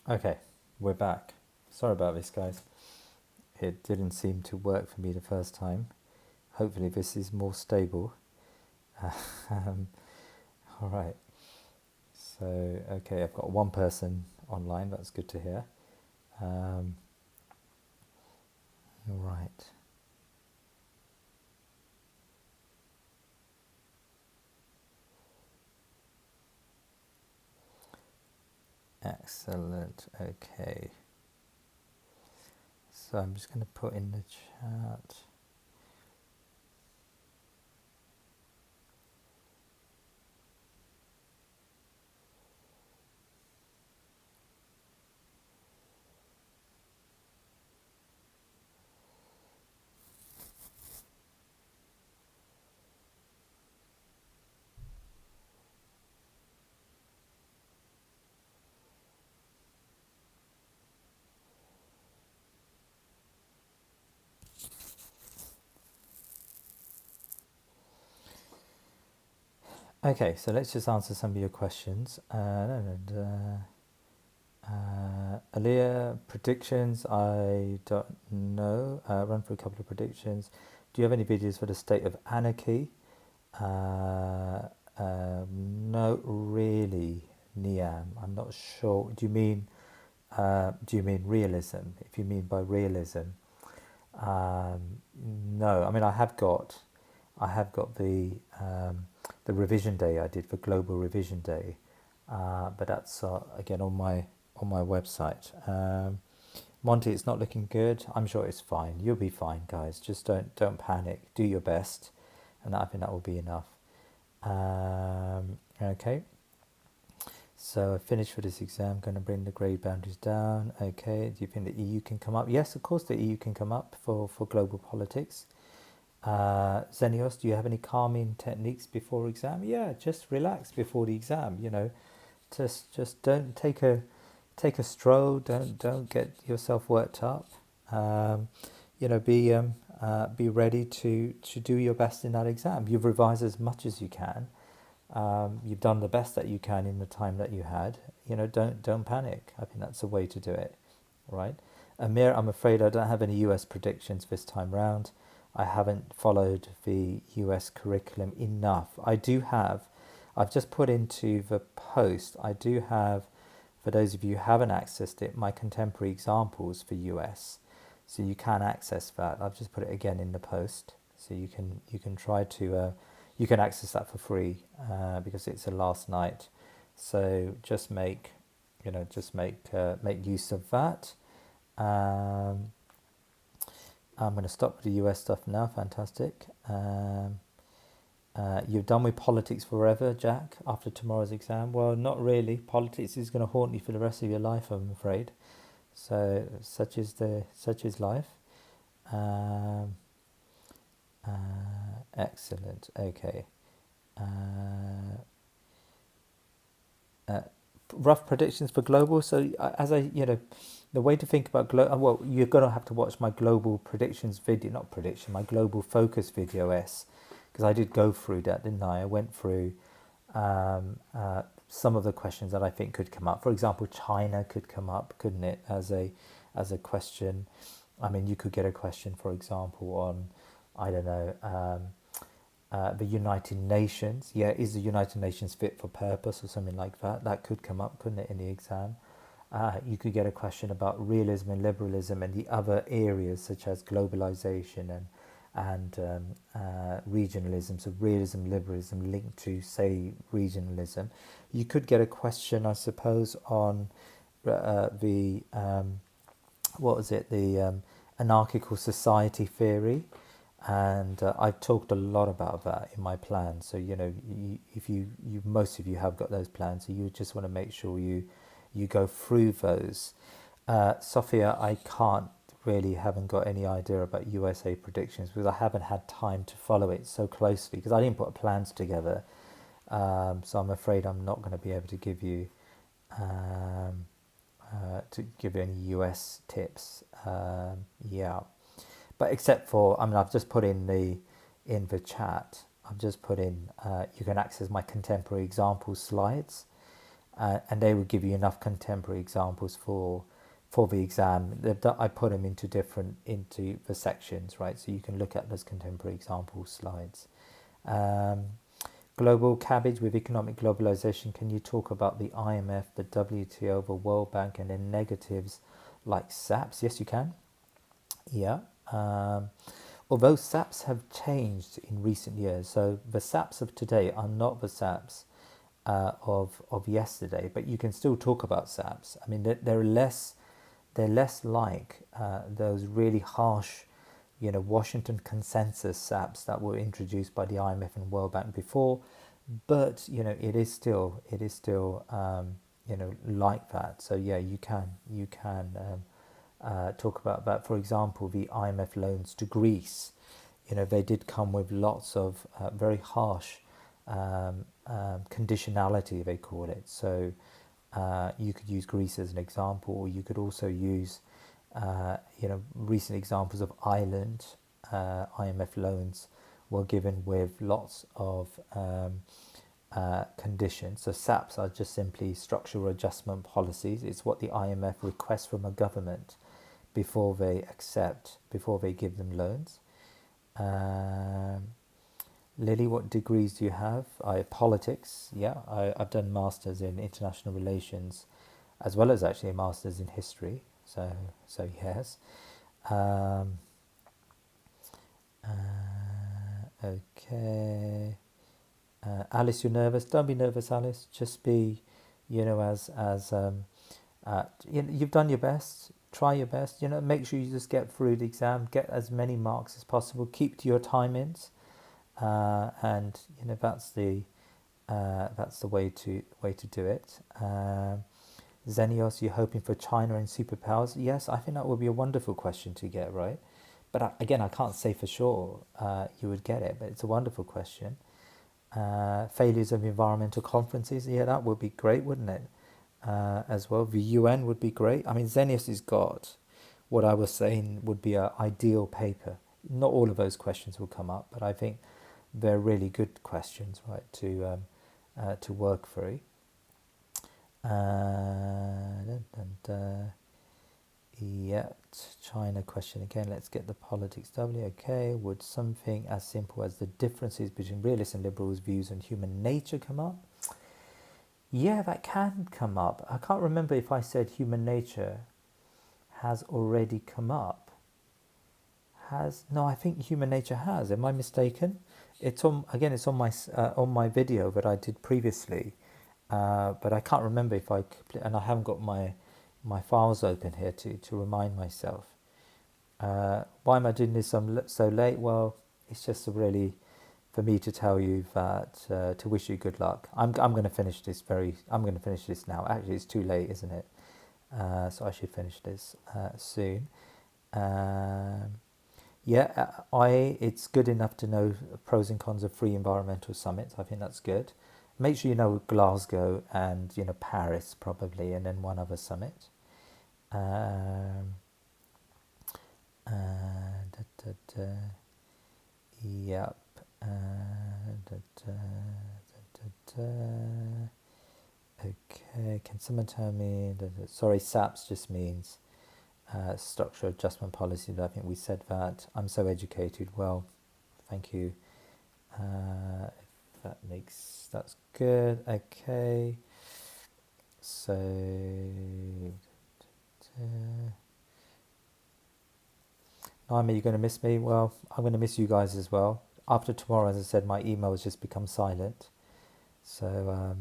Okay, we're back. Sorry about this, guys. It didn't seem to work for me the first time. Hopefully, this is more stable. Um, all right. So, okay, I've got one person online. That's good to hear. Um, all right. Excellent. Okay. So, I'm just going to put in the chat. Okay, so let's just answer some of your questions. Aliyah, predictions, I don't know. Run through a couple of predictions. Do you have any videos for the state of anarchy? No, really, Niam. I'm not sure. Do you mean realism? If you mean by realism, no. I mean, I have got the revision day I did for Global Revision Day, but that's again on my website. Monty, it's not looking good. I'm sure it's fine. You'll be fine, guys. Just don't panic. Do your best, and I think that will be enough. Okay. So I finished for this exam. Going to bring the grade boundaries down. Okay. Do you think the EU can come up? Yes, of course the EU can come up for global politics. Zenios, do you have any calming techniques before exam? Yeah, just relax before the exam. Just don't take a stroll. Don't get yourself worked up. Um, be ready to do your best in that exam. You've revised as much as you can. You've done the best that you can in the time that you had. Don't panic. I think that's the way to do it, right? Amir, I'm afraid I don't have any US predictions this time round. I haven't followed the US curriculum enough. I've just put into the post, I do have, for those of you who haven't accessed it, my contemporary examples for US. So you can access that. I've just put it again in the post. So you can try to you can access that for free because it's a last night. So make use of that. Um, I'm going to stop with the US stuff now. Fantastic. You're done with politics forever, Jack, after tomorrow's exam? Well, not really. Politics is going to haunt you for the rest of your life, I'm afraid. So such is life. Um, Excellent. Okay. Uh, uh, Rough predictions for global. So the way to think about global. Well, you're gonna have to watch my global predictions video, not prediction, my global focus video because I did go through that, didn't I? I went through some of the questions that I think could come up. For example, China could come up, couldn't it, as a question? I mean, you could get a question, for example, on I don't know. The United Nations. Yeah, is the United Nations fit for purpose or something like that? That could come up, couldn't it, in the exam? You could get a question about realism and liberalism and the other areas such as globalization and regionalism. So realism, liberalism linked to, say, regionalism. You could get a question, I suppose, on the what was it? The anarchical society theory, and I've talked a lot about that in my plans. So if you most of you have got those plans, so you just want to make sure you go through those. Sophia, I can't really haven't got any idea about USA predictions because I haven't had time to follow it so closely because I didn't put plans together. So I'm afraid I'm not going to be able um, to give you any US tips. Yeah, but except for, I mean, I've just put in the chat. I've just put in. You can access my contemporary example slides. and they will give you enough contemporary examples for the exam. I put them into the sections, right? So you can look at those contemporary example slides. Um, Global cabbage with economic globalization. Can you talk about the IMF, the WTO, the World Bank, and their negatives like SAPs? Yes, you can. Yeah. Um, Although SAPs have changed in recent years, so the SAPs of today are not the SAPs of yesterday, but you can still talk about SAPs. I mean, they're less like those really harsh, Washington consensus SAPs that were introduced by the IMF and World Bank before, but it is still like that. So yeah, you can talk about that. For example, the IMF loans to Greece, they did come with lots of very harsh conditionality, they call it. So you could use Greece as an example, or you could also use recent examples of Ireland. IMF loans were given with lots of conditions. So SAPs are just simply structural adjustment policies. It's what the IMF requests from a government before before they give them loans. Um, Lily, what degrees do you have? Politics. Yeah, I've done masters in international relations, as well as actually a masters in history. So yes. Um, okay. Alice, you're nervous. Don't be nervous, Alice. Just be, you've done your best. Try your best. Make sure you just get through the exam. Get as many marks as possible. Keep to your timings, and that's the way to do it. Zenios, you're hoping for China and superpowers? Yes, I think that would be a wonderful question to get right. But again, I can't say for sure you would get it, but it's a wonderful question. Failures of environmental conferences, yeah, that would be great, wouldn't it? As well, the UN would be great. I mean, Zenius has got what I was saying would be an ideal paper. Not all of those questions will come up, but I think they're really good questions, right, to work through. Yeah, China question again. Let's get the politics W. Okay, would something as simple as the differences between realists and liberals' views on human nature come up? Yeah, that can come up. I can't remember if I said human nature has already come up. No, I think human nature has. Am I mistaken? It's on my video that I did previously, but I can't remember if and I haven't got my files open here to remind myself. Why am I doing this so late? Well, it's just really for me to tell you that to wish you good luck. I'm going to finish this I'm going to finish this now. Actually, it's too late, isn't it? So I should finish this soon. It's good enough to know pros and cons of free environmental summits. I think that's good. Make sure you know Glasgow and Paris probably, and then one other summit. Um, da, da, da. Yep. Da, da, da, da. Okay. Can someone tell me? Sorry, SAPS just means structural adjustment policy. I think we said that. I'm so educated. Well, thank you. That's good. Okay. So. Naima, you're going to miss me? Well, I'm going to miss you guys as well. After tomorrow, as I said, my email has just become silent. So,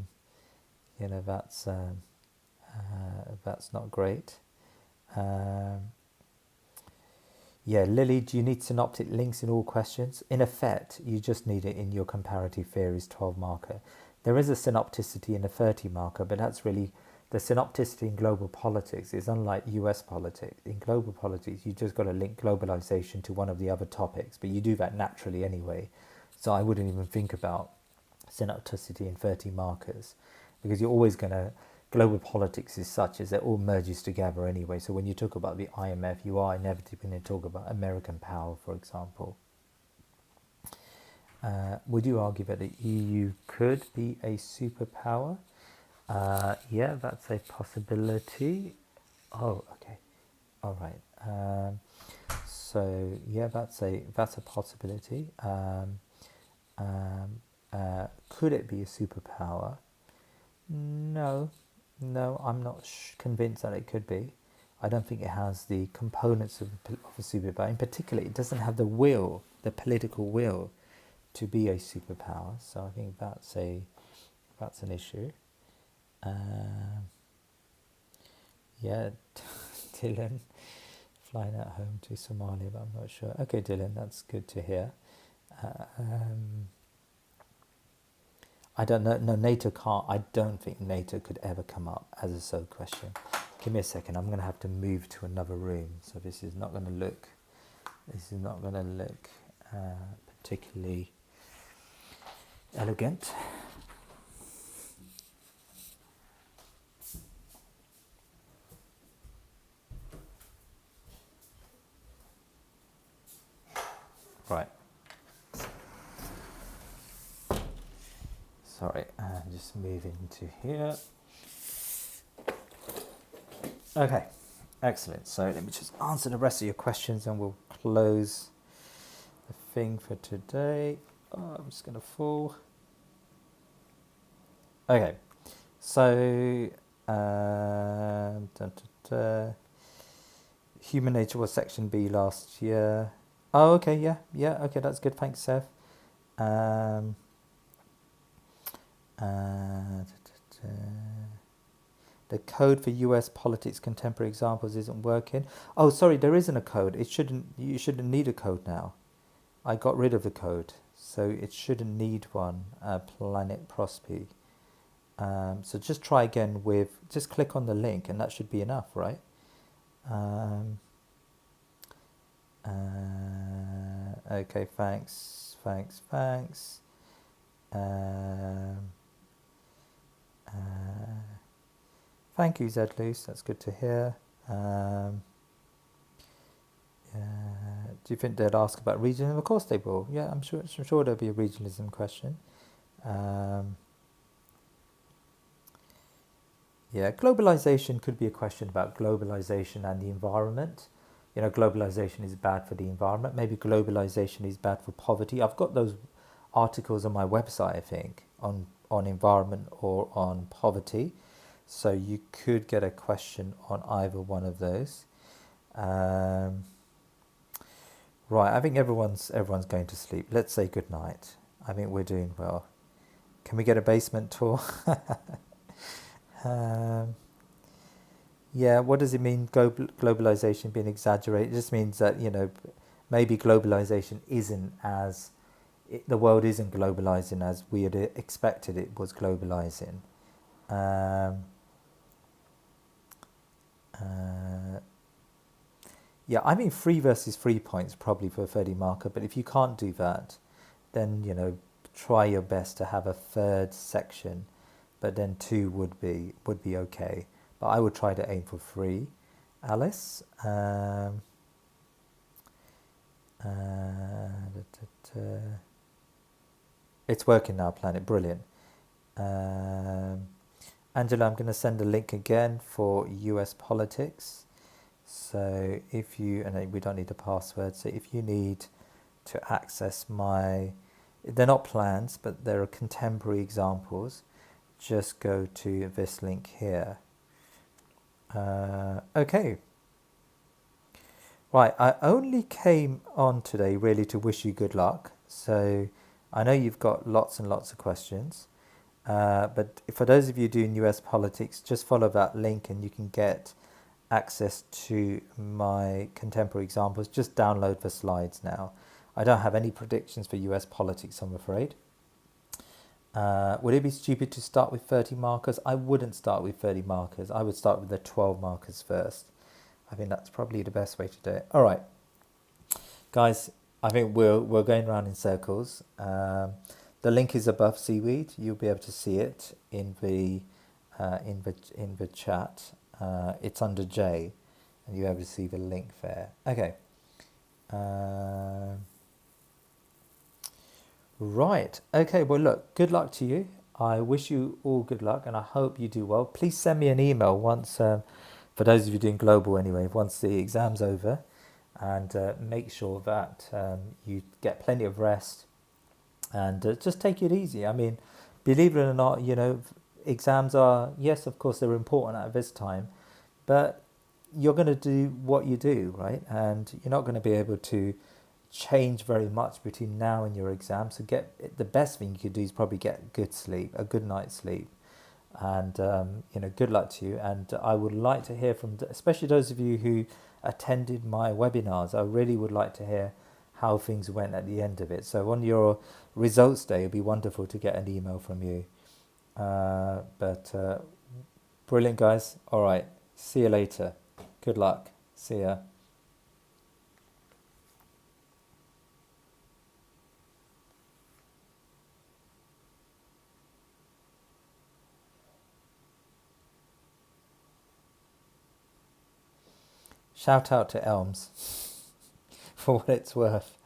that's not great. Yeah, Lily, do you need synoptic links in all questions? In effect, you just need it in your comparative theories 12 marker. There is a synopticity in a 30 marker, but that's really the synopticity in global politics is unlike US politics. In global politics, you just got to link globalization to one of the other topics, but you do that naturally anyway. So I wouldn't even think about synopticity in 30 markers because you're always going to, global politics is such as it all merges together anyway. So when you talk about the IMF, you are inevitably going to talk about American power, for example. Would you argue that the EU could be a superpower? Yeah, that's a possibility. Oh, okay. All right. So yeah, that's a possibility. Um, could it be a superpower? No, no, I'm not convinced that it could be. I don't think it has the components of a superpower. In particular, it doesn't have the will, the political will, to be a superpower. So I think that's an issue. Um, yeah, Dylan flying at home to Somalia, but I'm not sure. Okay, Dylan, that's good to hear. Um, I don't know. No, NATO can't. I don't think NATO could ever come up as a sole question. Give me a second. I'm going to have to move to another room. So this is not going to look. This is not going to look particularly elegant. Right. Sorry. Just moving to here. Okay. Excellent. So let me just answer the rest of your questions, and we'll close the thing for today. Oh, I'm just going to fall. Okay. So, dun, dun, dun. Human Nature was section B last year. Oh, okay, yeah, okay, that's good. Thanks, Seth. Um, the code for US politics contemporary examples isn't working. Oh, sorry, there isn't a code. It shouldn't. You shouldn't need a code now. I got rid of the code, so it shouldn't need one. Planet Prospe. So just try again with. Just click on the link, and that should be enough, right? Okay, thanks. Um, Thank you, Zedloose. That's good to hear. Do you think they'd ask about regionalism? Of course they will. Yeah, I'm sure there'll be a regionalism question. Yeah, globalization could be a question about globalization and the environment. You know, globalization is bad for the environment. Maybe globalization is bad for poverty. I've got those articles on my website, I think, on environment or on poverty. So you could get a question on either one of those. Right, I think everyone's going to sleep. Let's say good night. I think we're doing well. Can we get a basement tour? um, yeah, what does it mean, globalization being exaggerated? It just means that, you know, maybe globalization isn't as, the world isn't globalizing as we had expected it was globalizing. Um, yeah, I mean, 3 versus 3 points probably for a 30 marker, but if you can't do that, then, you know, try your best to have a third section, but then 2 would be okay. But I would try to aim for 3. Alice, it's working now, Planet, brilliant. Angela, I'm going to send a link again for US politics. So if you, and we don't need a password, so if you need to access my, they're not plans, but there are contemporary examples, just go to this link here. Okay. Right, I only came on today really to wish you good luck. So I know you've got lots and lots of questions. But for those of you doing US politics, just follow that link and you can get access to my contemporary examples. Just download the slides now. I don't have any predictions for US politics, I'm afraid. Would it be stupid to start with 30 markers? I wouldn't start with 30 markers. I would start with the 12 markers first. I think that's probably the best way to do it. All right, guys, I think we're going around in circles. The link is above Seaweed. You'll be able to see it in the chat. It's under J, and you have to see the link there. Okay. Right. Okay. Well, look. Good luck to you. I wish you all good luck, and I hope you do well. Please send me an email once, for those of you doing global anyway, once the exam's over, and make sure that you get plenty of rest and just take it easy. I mean, believe it or not, exams are, yes, of course, they're important at this time, but you're going to do what you do, right? And you're not going to be able to change very much between now and your exam. So the best thing you could do is probably get good sleep, a good night's sleep, and good luck to you. And I would like to hear from, especially those of you who attended my webinars. I really would like to hear how things went at the end of it. So on your results day, it'd be wonderful to get an email from you. But brilliant, guys. All right, see you later. Good luck. See ya. Shout out to Elms for what it's worth.